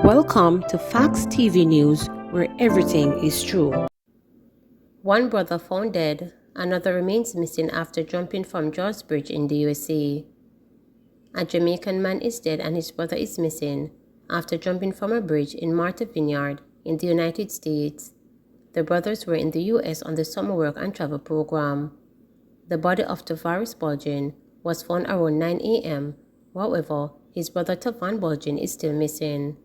Welcome to Facts TV News, where everything is true. One brother found dead, another remains missing after jumping from George Bridge in the USA. A Jamaican man is dead and his brother is missing after jumping from a bridge in Martha Vineyard in the United States. The brothers were in the US on the summer work and travel program. The body of Tavares Bulgin was found around 9 a.m. However, his brother Tavan Bulgin is still missing.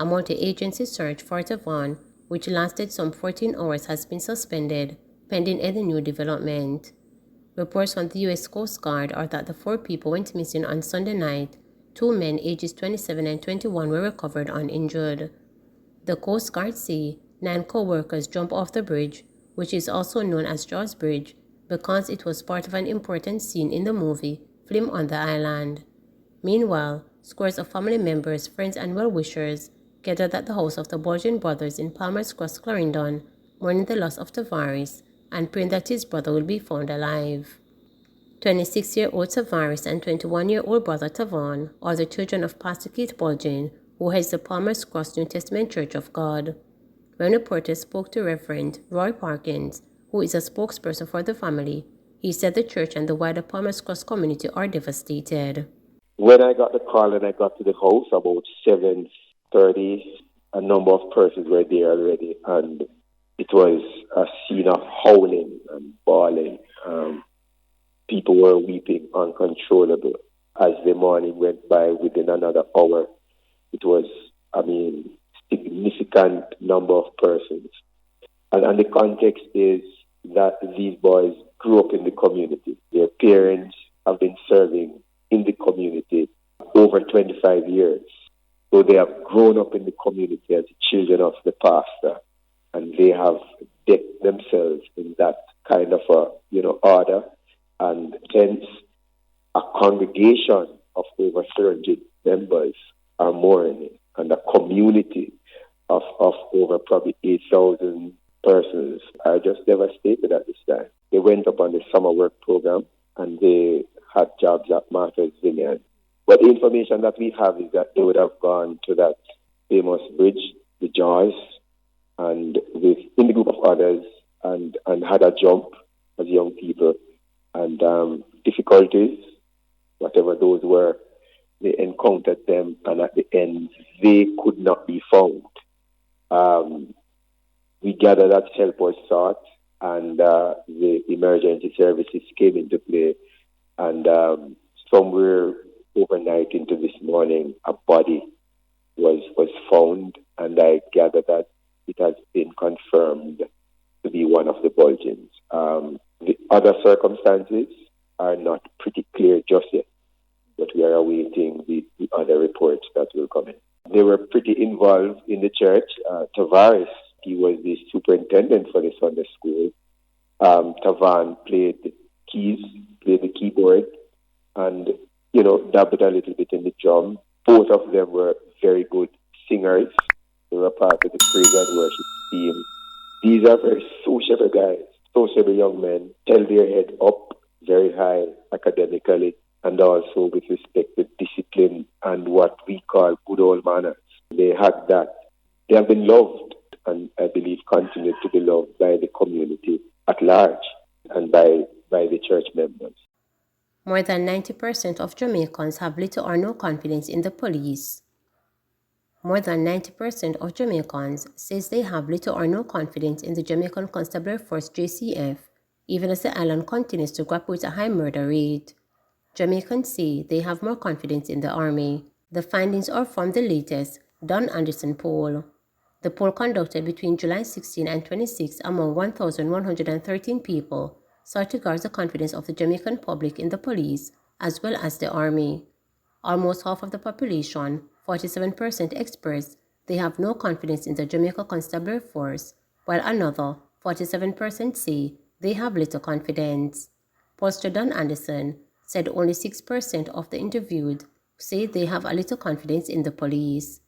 A multi-agency search for Tavan, which lasted some 14 hours, has been suspended, pending any new development. Reports from the U.S. Coast Guard are that the 4 people went missing on Sunday night. 2 men ages 27 and 21 were recovered uninjured. The Coast Guard say 9 co-workers jumped off the bridge, which is also known as George Bridge, because it was part of an important scene in the movie filmed on the island. Meanwhile, scores of family members, friends, and well-wishers gathered at the house of the Bulgin brothers in Palmer's Cross, Clarendon, mourning the loss of Tavares and praying that his brother will be found alive. 26-year-old Tavares and 21-year-old brother Tavan are the children of Pastor Keith Bulgin, who heads the Palmer's Cross New Testament Church of God. When reporters spoke to Reverend Roy Parkins, who is a spokesperson for the family, he said the church and the wider Palmer's Cross community are devastated. When I got the call and I got to the house about 7:30, a number of persons were there already, and it was a scene of howling and bawling. People were weeping uncontrollable. As the morning went by, within another hour, it was, significant number of persons. And the context is that these boys grew up in the community. Their parents have been serving in the community over 25 years. So they have grown up in the community as children of the pastor, and they have decked themselves in that kind of order, and hence a congregation of over 300 members are mourning, and a community of over probably 8,000 persons are just devastated at this time. They went up on the summer work program and they had jobs at Martha's Vineyard. But the information that we have is that they would have gone to that famous bridge, the Jaws, and in the group of others, and had a jump as young people. And difficulties, whatever those were, they encountered them, and at the end, they could not be found. We gathered that help was sought, and the emergency services came into play. And somewhere overnight into this morning, a body was found, and I gather that it has been confirmed to be one of the Bulgins. The other circumstances are not pretty clear just yet, but we are awaiting the other reports that will come in. They were pretty involved in the church. Tavares, he was the superintendent for the Sunday school. Tavan played the keys, played the keyboard, and, dabbled a little bit in the drum. Both of them were very good singers. They were part of the praise and worship team. These are very sociable guys, sociable young men, held their head up very high academically, and also with respect to discipline and what we call good old manners. They had that. They have been loved, and I believe continue to be loved by the community at large and by the church members. More than 90% of Jamaicans have little or no confidence in the police. More than 90% of Jamaicans says they have little or no confidence in the Jamaican Constabulary Force JCF, even as the island continues to grapple with a high murder rate. Jamaicans say they have more confidence in the army. The findings are from the latest Don Anderson poll. The poll conducted between July 16 and 26 among 1,113 people sought to gauge the confidence of the Jamaican public in the police as well as the army. Almost half of the population, 47%, expressed they have no confidence in the Jamaica Constabulary Force, while another, 47%, say they have little confidence. Pollster Don Anderson said only 6% of the interviewed say they have a little confidence in the police.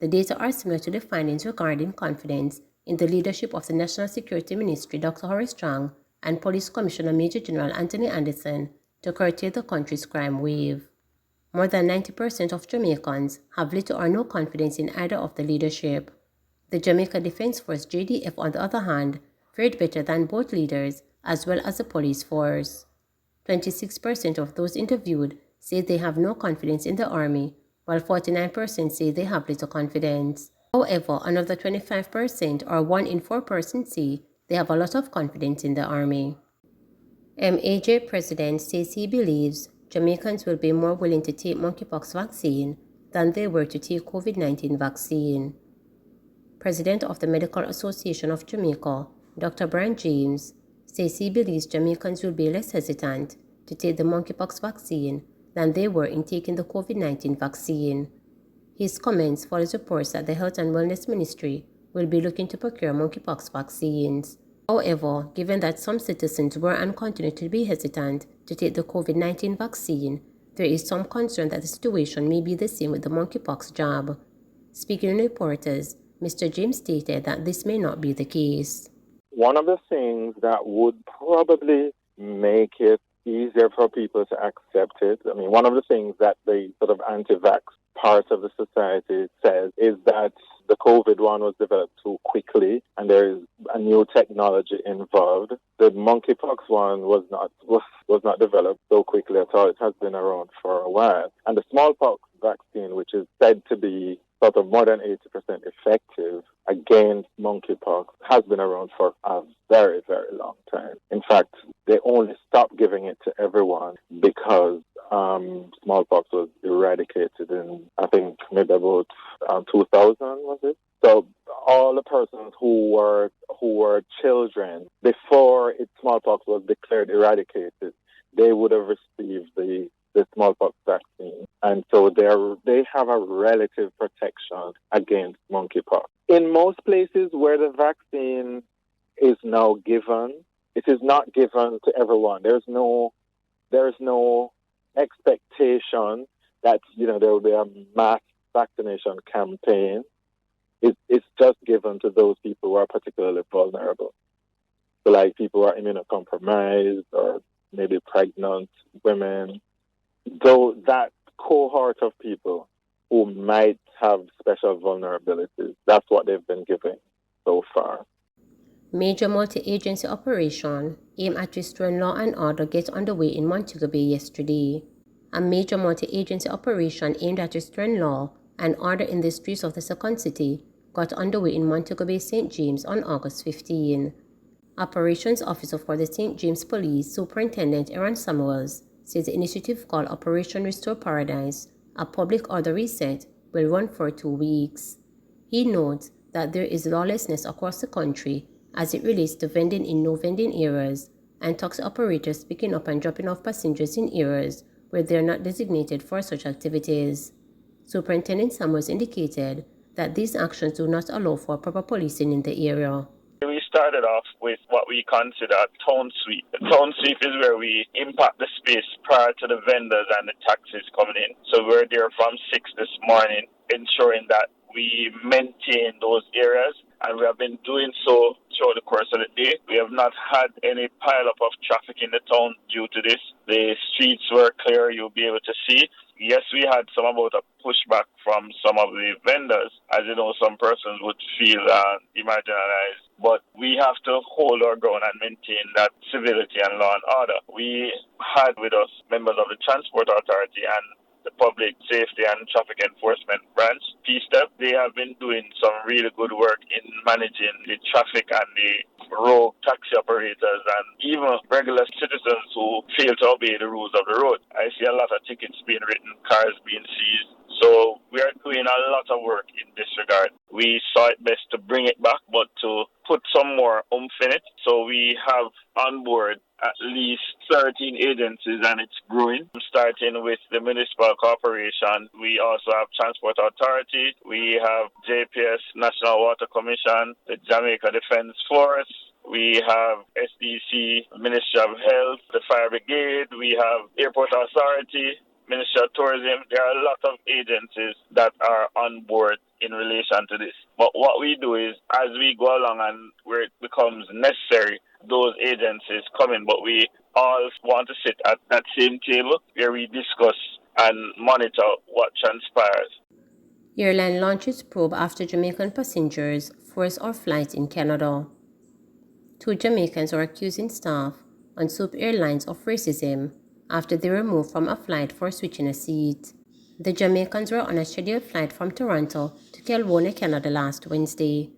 The data are similar to the findings regarding confidence in the leadership of the National Security Ministry, Dr. Horace Strong, and Police Commissioner Major General Anthony Anderson, to curtail the country's crime wave. More than 90% of Jamaicans have little or no confidence in either of the leadership. The Jamaica Defense Force JDF, on the other hand, fared better than both leaders as well as the police force. 26% of those interviewed say they have no confidence in the army, while 49% say they have little confidence. However, another 25% or 1 in 4 persons say they have a lot of confidence in the army. MAJ President says he believes Jamaicans will be more willing to take monkeypox vaccine than they were to take COVID-19 vaccine. President of the Medical Association of Jamaica, Dr. Brian James, says he believes Jamaicans will be less hesitant to take the monkeypox vaccine than they were in taking the COVID-19 vaccine. His comments follow reports that the Health and Wellness Ministry will be looking to procure monkeypox vaccines. However, given that some citizens were and continue to be hesitant to take the COVID-19 vaccine, there is some concern that the situation may be the same with the monkeypox jab. Speaking to reporters, Mr. James stated that this may not be the case. One of the things that would probably make it easier for people to accept it, one of the things that the sort of anti-vax part of the society says is that the COVID one was developed too quickly and there is a new technology involved. The monkeypox one was not developed so quickly at all. It has been around for a while. And the smallpox vaccine, which is said to be sort of more than 80% effective against monkeypox, has been around for a very, very long time. In fact, they only stopped giving it to everyone because smallpox was eradicated in, I think, maybe about 2000, was it? So all the persons who were children before smallpox was declared eradicated, they would have received the smallpox vaccine. And so they have a relative protection against monkeypox. In most places where the vaccine is now given, it is not given to everyone. There's no expectation that there will be a mass vaccination campaign. It's just given to those people who are particularly vulnerable. So like people who are immunocompromised or maybe pregnant women. Though that cohort of people who might have special vulnerabilities, that's what they've been giving so far. Major multi-agency operation aimed at restoring law and order get underway in Montego Bay yesterday. A major multi-agency operation aimed at restoring law and order in the streets of the second city got underway in Montego Bay, St. James on August 15. Operations Officer for the St. James Police, Superintendent Aaron Samuels, says the initiative called Operation Restore Paradise, a public order reset, will run for 2 weeks. He notes that there is lawlessness across the country as it relates to vending in no-vending areas and taxi operators picking up and dropping off passengers in areas where they are not designated for such activities. Superintendent Samuels indicated that these actions do not allow for proper policing in the area. We started off with what we consider a town sweep. The town sweep is where we impact the space prior to the vendors and the taxis coming in. So we're there from 6 this morning, ensuring that we maintain those areas, and we have been doing so throughout the course of the day. We have not had any pileup of traffic in the town due to this. The streets were clear, you'll be able to see. Yes, we had some about a pushback from some of the vendors. As you know, some persons would feel marginalized, but we have to hold our ground and maintain that civility and law and order. We had with us members of the Transport Authority and the Public Safety and Traffic Enforcement Branch, PSTEP. They have been doing some really good work in managing the traffic and the road taxi operators and even regular citizens who fail to obey the rules of the road. I see a lot of tickets being written, cars being seized. So we are doing a lot of work in this regard. We saw it best to bring it back, but to put some more oomph in it. So we have on board at least 13 agencies, and it's growing. Starting with the Municipal Corporation, we also have Transport Authority, we have JPS, National Water Commission, the Jamaica Defense Force, we have SDC, Ministry of Health, the Fire Brigade, we have Airport Authority, Ministry of Tourism. There are a lot of agencies that are on board in relation to this. But what we do is, as we go along and where it becomes necessary, those agencies come in. But we all want to sit at that same table where we discuss and monitor what transpires. Airline launches probe after Jamaican passengers force off flight in Canada. 2 Jamaicans are accusing staff on Soup Airlines of racism after they were removed from a flight for switching a seat. The Jamaicans were on a scheduled flight from Toronto to Kelowna, Canada last Wednesday.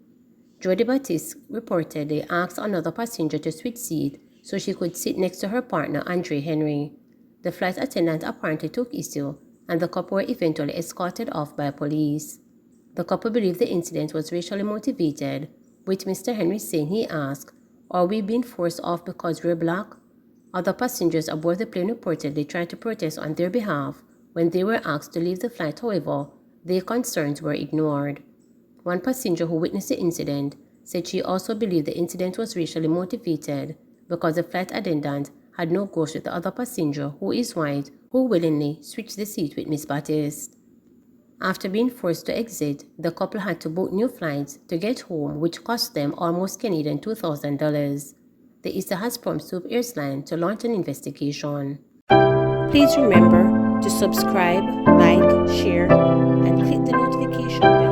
Jody Batiste reportedly asked another passenger to switch seat so she could sit next to her partner, Andre Henry. The flight attendant apparently took issue, and the couple were eventually escorted off by police. The couple believed the incident was racially motivated, with Mr. Henry saying he asked, "Are we being forced off because we're black?" Other passengers aboard the plane reportedly tried to protest on their behalf when they were asked to leave the flight. However, their concerns were ignored. One passenger who witnessed the incident said she also believed the incident was racially motivated because the flight attendant had no ghost with the other passenger, who is white, who willingly switched the seat with Miss Batiste. After being forced to exit, the couple had to book new flights to get home, which cost them almost Canadian $2,000. The ISA has prompted Soup Airline to launch an investigation. Please remember to subscribe, like, share, and click the notification bell